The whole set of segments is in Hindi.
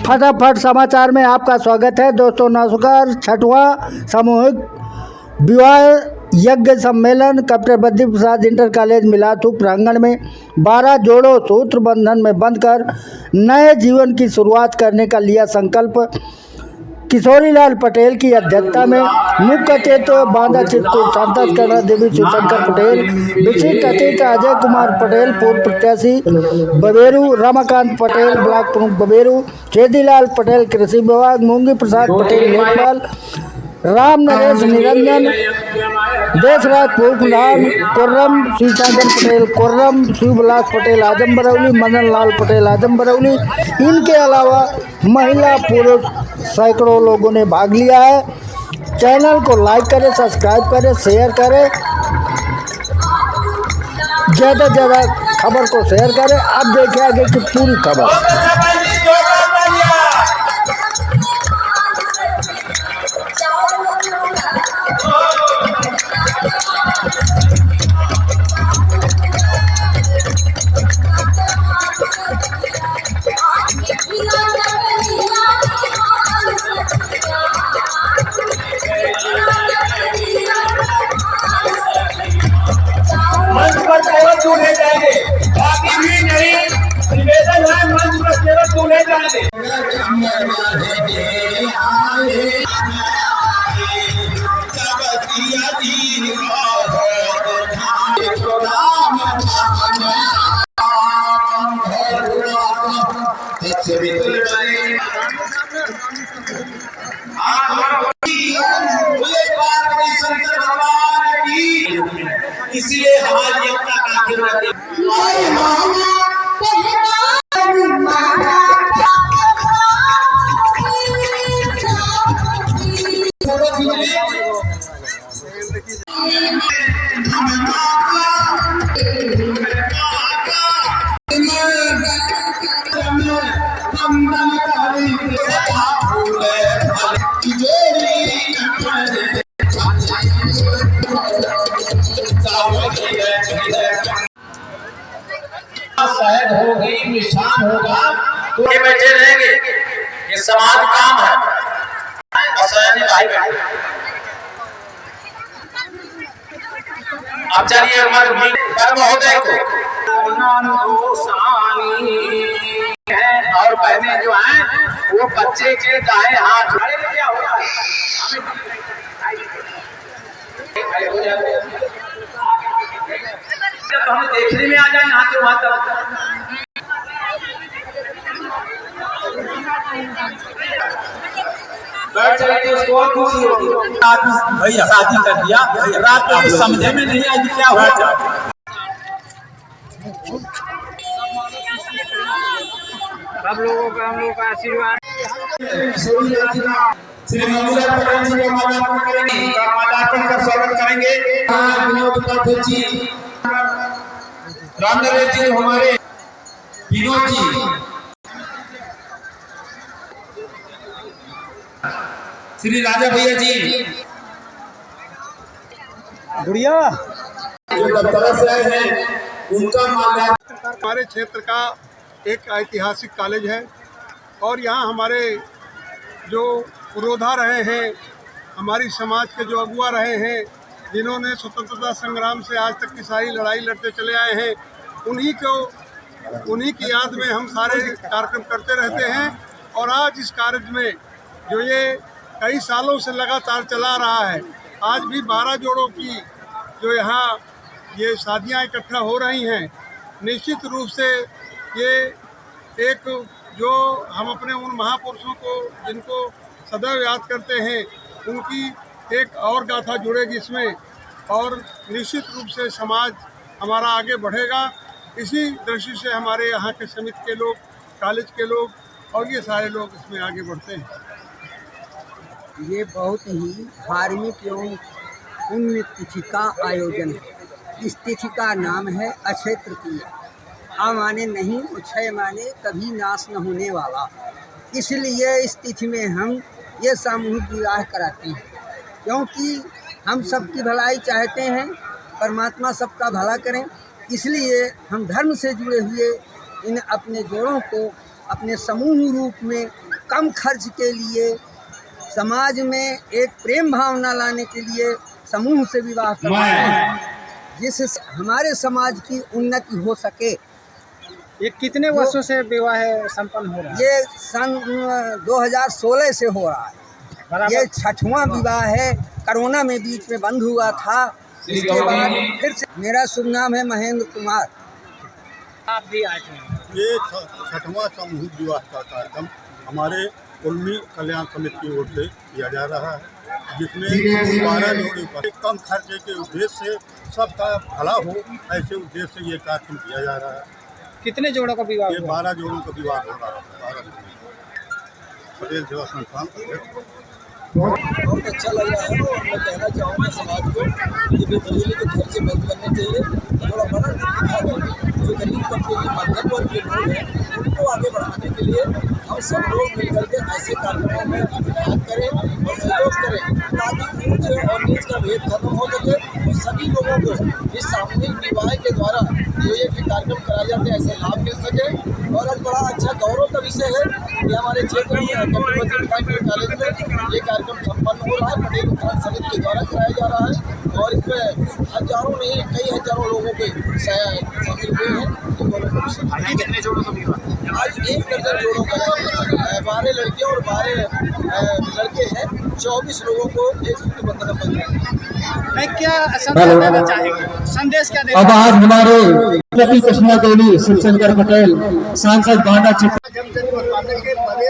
फटाफट समाचार में आपका स्वागत है दोस्तों। नौसगर छठवां सामूहिक विवाह यज्ञ सम्मेलन captain Badri Prasad inter college मिलातू प्रांगण में 12 जोड़ों सूत्र बंधन में बंधकर नए जीवन की शुरुआत करने का लिया संकल्प। किशोरीलाल पटेल की अध्यक्षता में मुख्य अतिथि बांदा चित्तूर सांसद कन्हैया देवी शिवशंकर पटेल, विशिष्ट अतिथि अजय कुमार पटेल पूर्व प्रत्याशी बबेरू, रमाकांत पटेल ब्लॉक प्रमुख बबेरू, छेदीलाल पटेल कृषि विभाग, मूंगी प्रसाद पटेल लेखपाल, राम नरेश निरंजन, देशराज प्रधान कोर्रम, शिवसागर पटेल कोर्रम, शिवविलास पटेल आजम बरौली, मदन लाल पटेल आजम बरौली। इनके अलावा महिला पुरुष सैकड़ों लोगों ने भाग लिया है। चैनल को लाइक करें, सब्सक्राइब करें, शेयर करें, ज़्यादा से ज़्यादा खबर को शेयर करें। अब देखें आगे की पूरी खबर। मंच पर केवल दूल्हे जाएंगे, बाकी भी नहीं। निवेदन है, मंच पर केवल दूल्हे जाएंगे। इसलिए हमारी एकता का आशीर्वाद शायद हो गई निशान होगा तो ये बैठे रहेंगे। ये समाज काम है भाई भाई। अब चलिए महोदय को और बहने जो हैं वो बच्चे के दाएं हाथ तो हमें देखने में आ जाए यहाँ के वहां तक। भैया शादी कर दिया, रात को समझे में नहीं आई क्या हुआ। सब लोगों का हम लोग का आशीर्वाद। श्री मंगूलाल पटेल जी को माल्यार्पण करेंगे, माल्यार्पण कर स्वागत करेंगे। विनोद उपाध्याय जी, राम नरेश जी, हमारे विनोद जी, श्री राजा भैया जी, गुड़िया जो दफ्तर से आए हैं उनका माल्यार्पण। हमारे क्षेत्र का एक ऐतिहासिक कॉलेज है और यहाँ हमारे जो पुरोधा रहे हैं, हमारी समाज के जो अगुआ रहे हैं, जिन्होंने स्वतंत्रता संग्राम से आज तक की सारी लड़ाई लड़ते चले आए हैं, उन्हीं की याद में हम सारे कार्यक्रम करते रहते हैं। और आज इस कार्य में जो ये कई सालों से लगातार चला रहा है, आज भी 12 जोड़ों की जो यहाँ ये शादियाँ इकट्ठा हो रही हैं, निश्चित रूप से ये एक जो हम अपने उन महापुरुषों को जिनको सदैव याद करते हैं, उनकी एक और गाथा जुड़ेगी इसमें और निश्चित रूप से समाज हमारा आगे बढ़ेगा। इसी दृष्टि से हमारे यहाँ के समिति के लोग, कॉलेज के लोग और ये सारे लोग इसमें आगे बढ़ते हैं। ये बहुत ही धार्मिक एवं पुण्य तिथि का आयोजन है। इस तिथि का नाम है अक्षय तृतीया। आ माने नहीं, क्षय माने कभी नाश न होने वाला। इसलिए इस तिथि में हम ये सामूहिक विवाह कराते हैं, क्योंकि हम सबकी भलाई चाहते हैं, परमात्मा सबका भला करें, इसलिए हम धर्म से जुड़े हुए इन अपने जोड़ों को अपने समूह रूप में कम खर्च के लिए समाज में एक प्रेम भावना लाने के लिए समूह से विवाह करते हैं, जिससे हमारे समाज की उन्नति हो सके। ये कितने वर्षों से विवाह संपन्न हो रहा है? ये सन 2016 से हो रहा है। ये 6वां विवाह है। कोरोना में बीच में बंद हुआ था, इसके बाद फिर से। मेरा शुभ नाम है महेंद्र कुमार। आप भी आए थे? ये 6वां सामूहिक विवाह का कार्यक्रम हमारे कुल्मी कल्याण समिति की ओर से किया जा रहा है, जिसमें 12 जोड़े पर कम खर्चे के उद्देश्य से सबका भला हो, ऐसे उद्देश्य से ये कार्यक्रम किया जा रहा है। कितने जोड़ों का विवाह? ये 12 जोड़ों का विवाह हो रहा है। 12 पटेल सेवा संस्थान। बहुत अच्छा लग रहा है और मैं कहना चाहूँगा समाज को कि बेफजूली के खर्चे बंद करने चाहिए, थोड़ा बड़ा दिखा करके जो गरीब तबके के मध्यम वर्ग के लोग हैं उनको आगे बढ़ाने के लिए हम सब लोग मिलकर के ऐसे कार्यक्रमों में भाग करें और सहयोग करें, ताकि ऊंच और नीच का भेद खत्म हो सके और सभी लोगों को इस सामूहिक विवाह के द्वारा जो ये कार्यक्रम कराए जाते हैं ऐसे लाभ मिल सके। और आज बड़ा अच्छा गौरव का विषय है कि हमारे क्षेत्र में कॉलेज में ये कार्यक्रम संपन्न हो रहा है, पटेल उत्थान समिति के द्वारा कराया जा रहा है और इसमें हजारों नहीं कई हजारों लोगों के शामिल हुए हैं। कितने जोड़ों का विवाह? आज 1 दर्जन जोड़ों का 12 लड़कियां और 12 लड़के हैं, 24 लोगों को एक सूत्र बंधन बन रहे हैं। मैं क्या संदेश देना चाहेंगे? संदेश क्या देना? अब आज हमारे कृष्णा देवी शिवशंकर पटेल सांसद बांदा के बड़े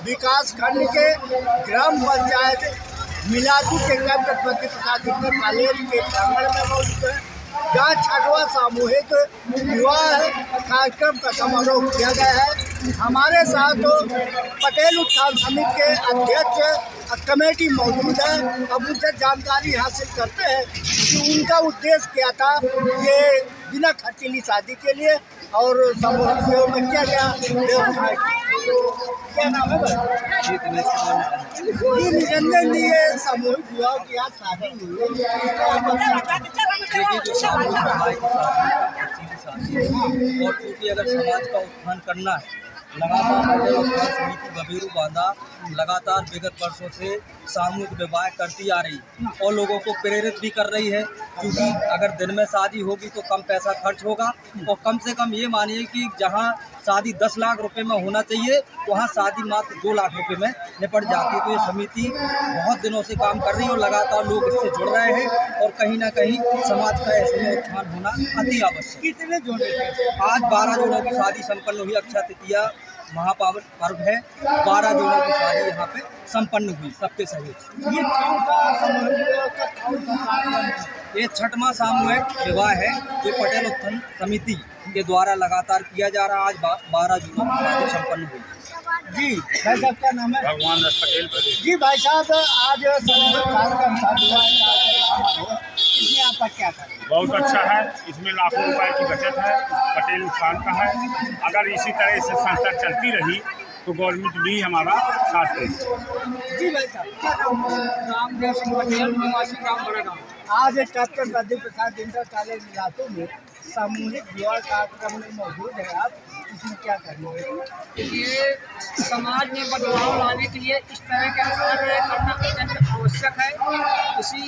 विकास खंड के ग्राम पंचायत मिलातू के केंद्र प्रतिष्ठान कॉलेज के प्रांगण में मौजूद है, जहाँ 6वां सामूहिक विवाह कार्यक्रम का समारोह किया गया है। हमारे साथ पटेल उत्थान समिति के अध्यक्ष कमेटी मौजूद है। अब उनसे जानकारी हासिल करते हैं कि उनका उद्देश्य क्या था ये बिना खर्चीली शादी के लिए और सामूहिक विवाह में क्या क्या व्यवस्थाएं। क्या नाम है? निरंजन जी, ये सामूहिक विवाह की आज शादी हुई है, और क्योंकि अगर समाज का उत्थान करना है, लगातार समिति बबीरू बांदा लगातार विगत वर्षों से सामूहिक विवाह करती आ रही है और लोगों को प्रेरित भी कर रही है, क्योंकि अगर दिन में शादी होगी तो कम पैसा खर्च होगा और कम से कम ये मानिए कि जहां शादी 10 लाख रुपए में होना चाहिए वहां शादी मात्र 2 लाख रुपए में निपट जाती है। तो ये समिति बहुत दिनों से काम कर रही है और लगातार लोग इससे जुड़ रहे हैं और कहीं ना कहीं समाज का ऐसे में उत्थान होना अति आवश्यक। कितने जोड़े? आज 12 जोड़ों की शादी संपन्न हुई। अक्षय तृतीया महापावन पर्व है, 12 जोड़ों की शादी यहाँ पे संपन्न हुई सबके सहयोग से। ये कौन सा सामूहिक विवाह का कौन सा कार्यक्रम है? ये 6वां सामूहिक विवाह है जो पटेल उत्थान समिति के द्वारा लगातार किया जा रहा है। आज 12 जोड़ों की शादी संपन्न हुई। जी भाई साहब, क्या नाम है? भगवान दास पटेल। जी भाई साहब, आज सामूहिक कार्यक्रम हुआ है, इसमें आपका क्या था? बहुत अच्छा है, इसमें लाखों रुपए की बचत है, पटेल उत्थान का है। अगर इसी तरह से संस्था चलती रही तो गवर्नमेंट भी हमारा साथ देगी। जी भाई साहब, क्या नाम है? रामदेव सिंह पटेल, निवासी ग्राम बड़ागांव। आज captain Badri Prasad inter college मिलातू में सामूहिक विवाह कार्यक्रम में मौजूद है आप, इसमें क्या करेंगे? ये समाज में बदलाव लाने के लिए इस तरह के कार्य करना अत्यंत आवश्यक है। इसी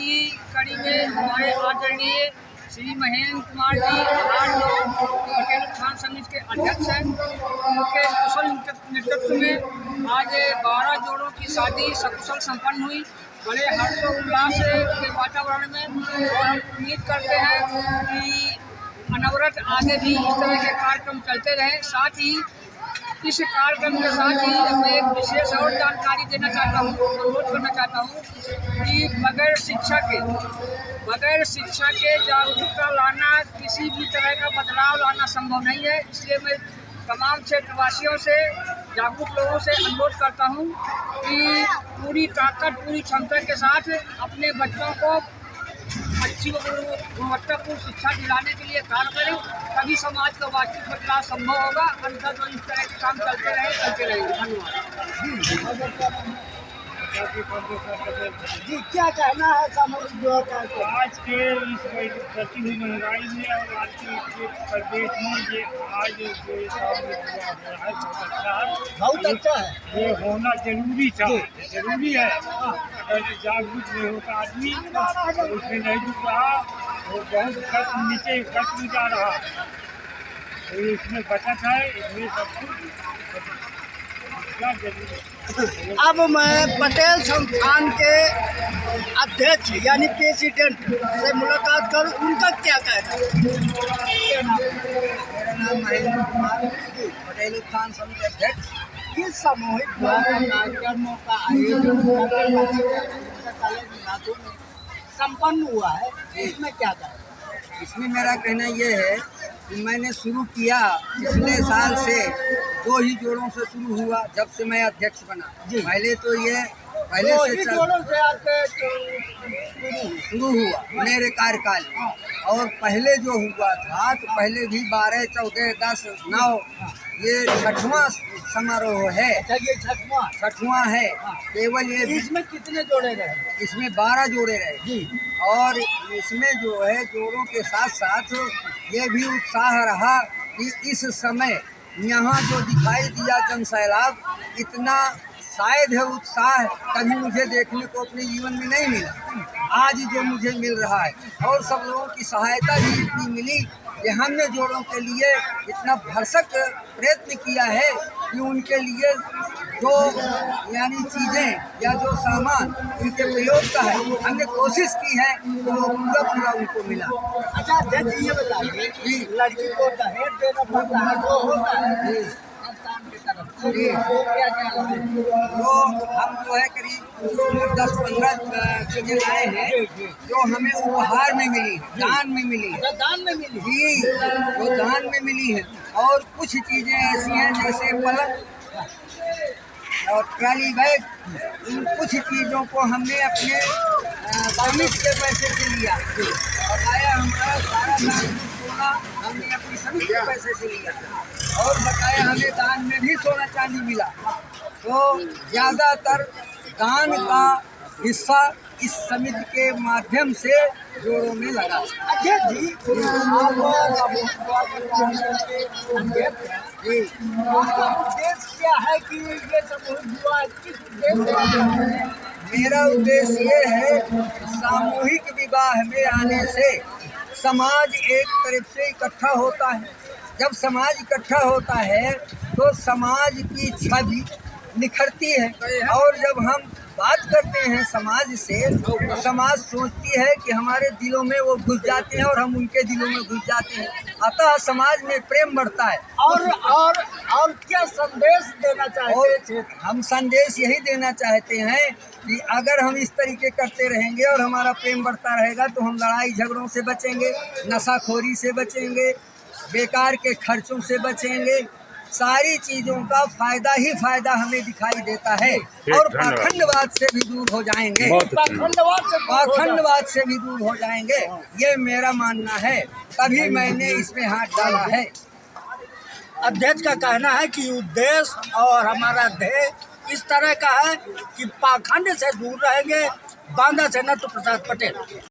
कड़ी में हमारे आदरणीय श्री महेंद्र कुमार जी आज जो पटेल उत्थान समिति के अध्यक्ष हैं, उनके कुशल नेतृत्व में आज 12 जोड़ों की शादी सकुशल संपन्न हुई, बड़े हर्षोल्लास के वातावरण में। और हम उम्मीद करते हैं कि अनवरत आगे भी इस तरह के कार्यक्रम चलते रहें। साथ ही इस कार्यक्रम के साथ ही मैं एक विशेष और जानकारी देना चाहता हूँ, अनुरोध करना चाहता हूँ कि बगैर शिक्षा के जागरूकता लाना, किसी भी तरह का बदलाव लाना संभव नहीं है। इसलिए मैं तमाम क्षेत्रवासियों से, जागरूक लोगों से अनुरोध करता हूँ कि पूरी ताकत, पूरी क्षमता के साथ अपने बच्चों को अच्छी गुणवत्तापूर्ण शिक्षा दिलाने के लिए कार्य करें, तभी समाज का वास्तविक बदलाव संभव होगा। अन्यथा तो इस तरह के काम चलते रहे। धन्यवाद। जी क्या कहना है सामूहिक विवाह कार्यक्रम? आज के इस बढ़ती हुई महंगाई में और आज के प्रदेश में ये आज जो सामूहिक विवाह हो रहा है बहुत अच्छा है। ये होना जरूरी है। अगर जागरूक नहीं होता आदमी और उसमें नहीं जुट रहा वो बहुत नीचे खर्च जा रहा है। तो इसमें बचत है, इसमें सब कुछ अब मैं पटेल संस्थान के अध्यक्ष यानी प्रेसिडेंट से मुलाकात करूं, उनका क्या कहना है? मेरा नाम महेंद्र कुमार, पटेल उत्थान समिति अध्यक्ष। किस सामूहिक विवाह कार्यक्रमों का आयोजन कॉलेज मिलातुर में संपन्न हुआ है, इसमें क्या कहना है? इसमें मेरा कहना ये है कि मैंने शुरू किया पिछले साल से 2 ही जोड़ों से शुरू हुआ जब से मैं अध्यक्ष बना। पहले तो ये पहले से शुरू हुआ मेरे कार्यकाल में। और पहले जो हुआ था तो पहले भी 12, 14, 10, 9 ये 6वां समारोह है। ये 6वां है। केवल ये इसमें कितने जोड़े रहे? इसमें 12 जोड़े रहे जी। और इसमें जो है जोड़ों के साथ साथ ये भी उत्साह रहा कि इस समय यहाँ जो दिखाई दिया जनसैलाब, इतना शायद है उत्साह कभी मुझे देखने को अपने जीवन में नहीं मिला। आज जो मुझे मिल रहा है और सब लोगों की सहायता भी इतनी मिली कि हमने जोड़ों के लिए इतना भरसक प्रयत्न किया है कि उनके लिए जो यानी चीज़ें या जो सामान उनके प्रयोग का है हमने कोशिश की है तो वो पूरा उनको मिला। अच्छा अध्यक्ष ये बताइए कि लड़की को दहेज देना पड़ता है जो होता है संस्थान की तरफ से, वो क्या तो हम जो है करीब 10-15 चीज़ें लाए हैं जो हमें उपहार में मिली, दान में मिली। दान में मिली जी, वो दान में मिली है। और कुछ चीज़ें ऐसी हैं जैसे पलंग और ट्राली बैग, इन कुछ चीज़ों को हमने अपने समिति के पैसे से लिया। बकाया हमारा सारा सोना हमने अपनी समिति के पैसे से लिया और बकाया हमें दान में भी सोना चांदी मिला। तो ज़्यादातर दान का हिस्सा इस समिति के माध्यम से जोड़ों में लगा। अध्यक्ष जी उद्देश्य क्या है कि ये सामूहिक विवाह किस उद्देश्य से? मेरा उद्देश्य ये है सामूहिक विवाह में आने से समाज एक तरफ से इकट्ठा होता है। जब समाज इकट्ठा होता है तो समाज की छवि निखरती है। और जब हम बात करते हैं समाज से तो समाज सोचती है कि हमारे दिलों में वो घुस जाते हैं और हम उनके दिलों में घुस जाते हैं। अतः समाज में प्रेम बढ़ता है। और क्या संदेश देना चाहते हैं? हम संदेश यही देना चाहते हैं कि अगर हम इस तरीके करते रहेंगे और हमारा प्रेम बढ़ता रहेगा तो हम लड़ाई झगड़ों से बचेंगे, नशाखोरी से बचेंगे, बेकार के खर्चों से बचेंगे। सारी चीज़ों का फायदा ही फायदा हमें दिखाई देता है और पाखंडवाद से भी दूर हो जाएंगे। पाखंडवाद से भी दूर हो जाएंगे, ये मेरा मानना है। तभी मैंने इसमें हाथ डाला है। अध्यक्ष का कहना है कि उद्देश्य और हमारा ध्येय इस तरह का है कि पाखंड से दूर रहेंगे। बांदा से नटू प्रसाद पटेल।